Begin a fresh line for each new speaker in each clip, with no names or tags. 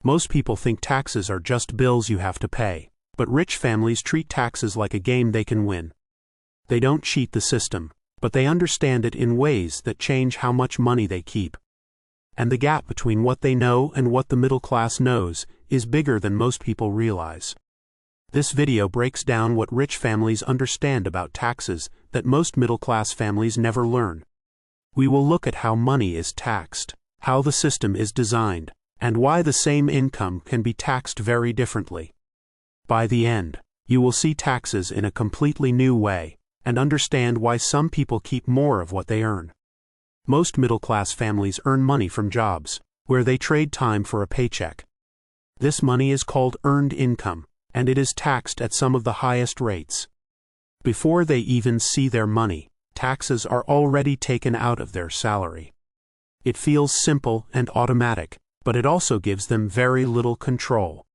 Most people think taxes are just bills you have to pay, but rich families treat taxes like a game they can win. They don't cheat the system, but they understand it in ways that change how much money they keep. And the gap between what they know and what the middle class knows is bigger than most people realize. This video breaks down what rich families understand about taxes that most middle-class families never learn. We will look at how money is taxed, how the system is designed, and why the same income can be taxed very differently. By the end, you will see taxes in a completely new way, and understand why some people keep more of what they earn. Most middle-class families earn money from jobs, where they trade time for a paycheck. This money is called earned income, and it is taxed at some of the highest rates. Before they even see their money, taxes are already taken out of their salary. It feels simple and automatic, but it also gives them very little control.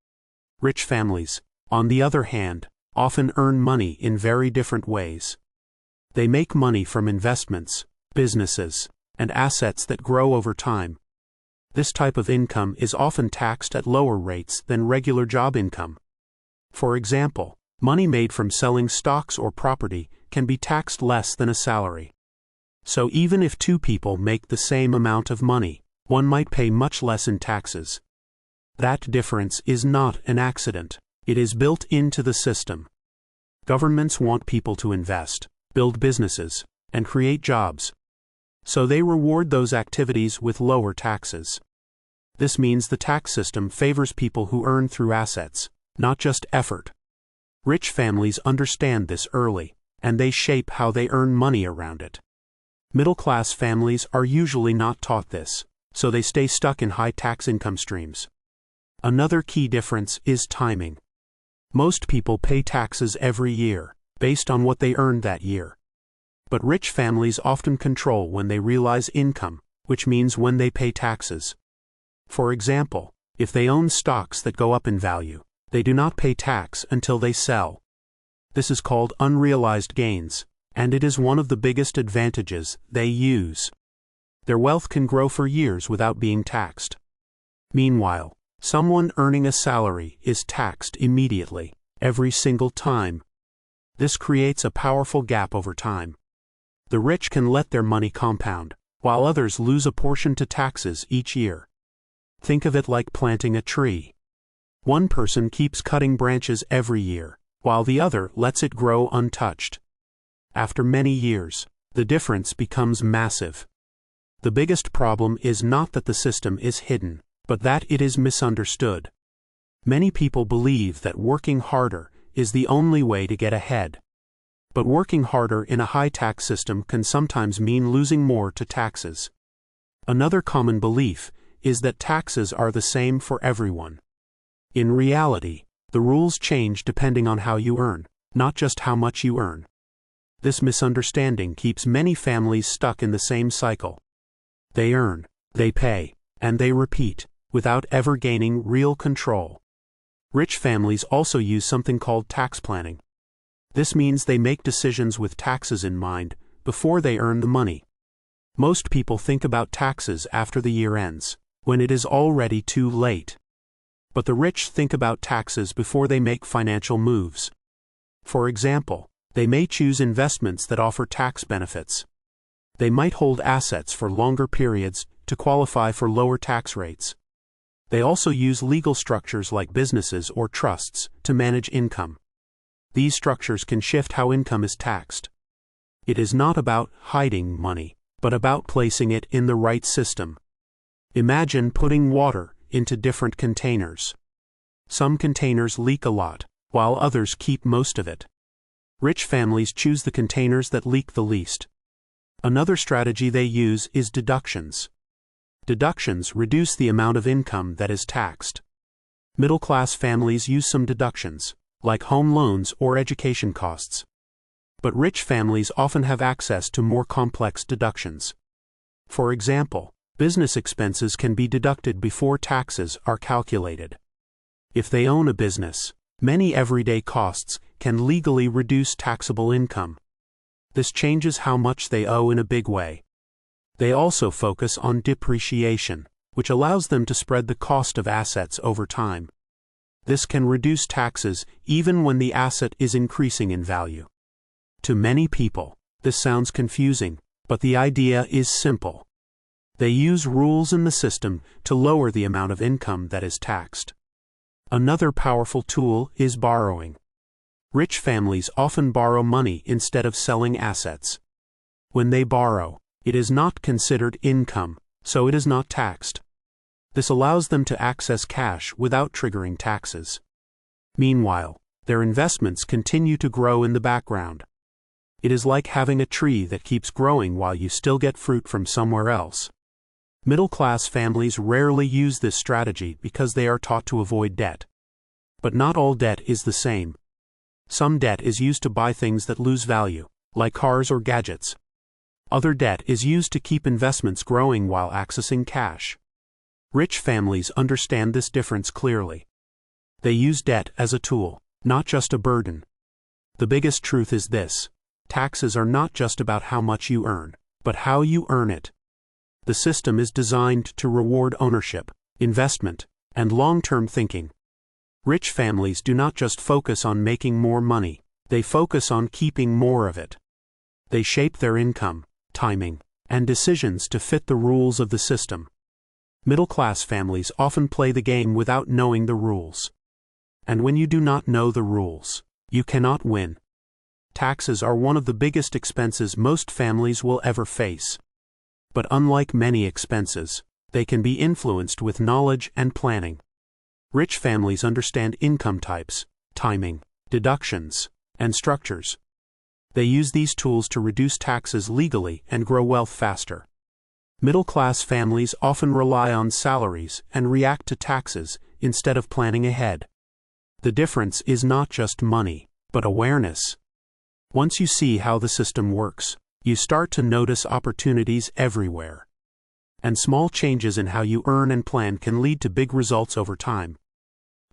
Rich families, on the other hand, often earn money in very different ways. They make money from investments, businesses, and assets that grow over time. This type of income is often taxed at lower rates than regular job income. For example, money made from selling stocks or property can be taxed less than a salary. So even if two people make the same amount of money, one might pay much less in taxes. That difference is not an accident. It is built into the system. Governments want people to invest, build businesses, and create jobs. So they reward those activities with lower taxes. This means the tax system favors people who earn through assets, not just effort. Rich families understand this early, and they shape how they earn money around it. Middle-class families are usually not taught this, so they stay stuck in high-tax income streams. Another key difference is timing. Most people pay taxes every year, based on what they earned that year. But rich families often control when they realize income, which means when they pay taxes. For example, if they own stocks that go up in value, they do not pay tax until they sell. This is called unrealized gains, and it is one of the biggest advantages they use. Their wealth can grow for years without being taxed. Meanwhile, someone earning a salary is taxed immediately, every single time. This creates a powerful gap over time. The rich can let their money compound, while others lose a portion to taxes each year. Think of it like planting a tree. One person keeps cutting branches every year, while the other lets it grow untouched. After many years, the difference becomes massive. The biggest problem is not that the system is hidden, but that it is misunderstood. Many people believe that working harder is the only way to get ahead. But working harder in a high-tax system can sometimes mean losing more to taxes. Another common belief is that taxes are the same for everyone. In reality, the rules change depending on how you earn, not just how much you earn. This misunderstanding keeps many families stuck in the same cycle. They earn, they pay, and they repeat, without ever gaining real control. Rich families also use something called tax planning. This means they make decisions with taxes in mind before they earn the money. Most people think about taxes after the year ends, when it is already too late. But the rich think about taxes before they make financial moves. For example, they may choose investments that offer tax benefits. They might hold assets for longer periods to qualify for lower tax rates. They also use legal structures like businesses or trusts to manage income. These structures can shift how income is taxed. It is not about hiding money, but about placing it in the right system. Imagine putting water into different containers. Some containers leak a lot, while others keep most of it. Rich families choose the containers that leak the least. Another strategy they use is deductions. Deductions reduce the amount of income that is taxed. Middle-class families use some deductions, like home loans or education costs. But rich families often have access to more complex deductions. For example, business expenses can be deducted before taxes are calculated. If they own a business, many everyday costs can legally reduce taxable income. This changes how much they owe in a big way. They also focus on depreciation, which allows them to spread the cost of assets over time. This can reduce taxes even when the asset is increasing in value. To many people, this sounds confusing, but the idea is simple. They use rules in the system to lower the amount of income that is taxed. Another powerful tool is borrowing. Rich families often borrow money instead of selling assets. When they borrow, it is not considered income, so it is not taxed. This allows them to access cash without triggering taxes. Meanwhile, their investments continue to grow in the background. It is like having a tree that keeps growing while you still get fruit from somewhere else. Middle-class families rarely use this strategy because they are taught to avoid debt. But not all debt is the same. Some debt is used to buy things that lose value, like cars or gadgets. Other debt is used to keep investments growing while accessing cash. Rich families understand this difference clearly. They use debt as a tool, not just a burden. The biggest truth is this: taxes are not just about how much you earn, but how you earn it. The system is designed to reward ownership, investment, and long-term thinking. Rich families do not just focus on making more money, they focus on keeping more of it. They shape their income, timing, and decisions to fit the rules of the system. Middle-class families often play the game without knowing the rules. And when you do not know the rules, you cannot win. Taxes are one of the biggest expenses most families will ever face. But unlike many expenses, they can be influenced with knowledge and planning. Rich families understand income types, timing, deductions, and structures. They use these tools to reduce taxes legally and grow wealth faster. Middle-class families often rely on salaries and react to taxes instead of planning ahead. The difference is not just money, but awareness. Once you see how the system works, you start to notice opportunities everywhere. And small changes in how you earn and plan can lead to big results over time.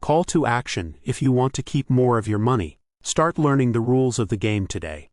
Call to action: if you want to keep more of your money, start learning the rules of the game today.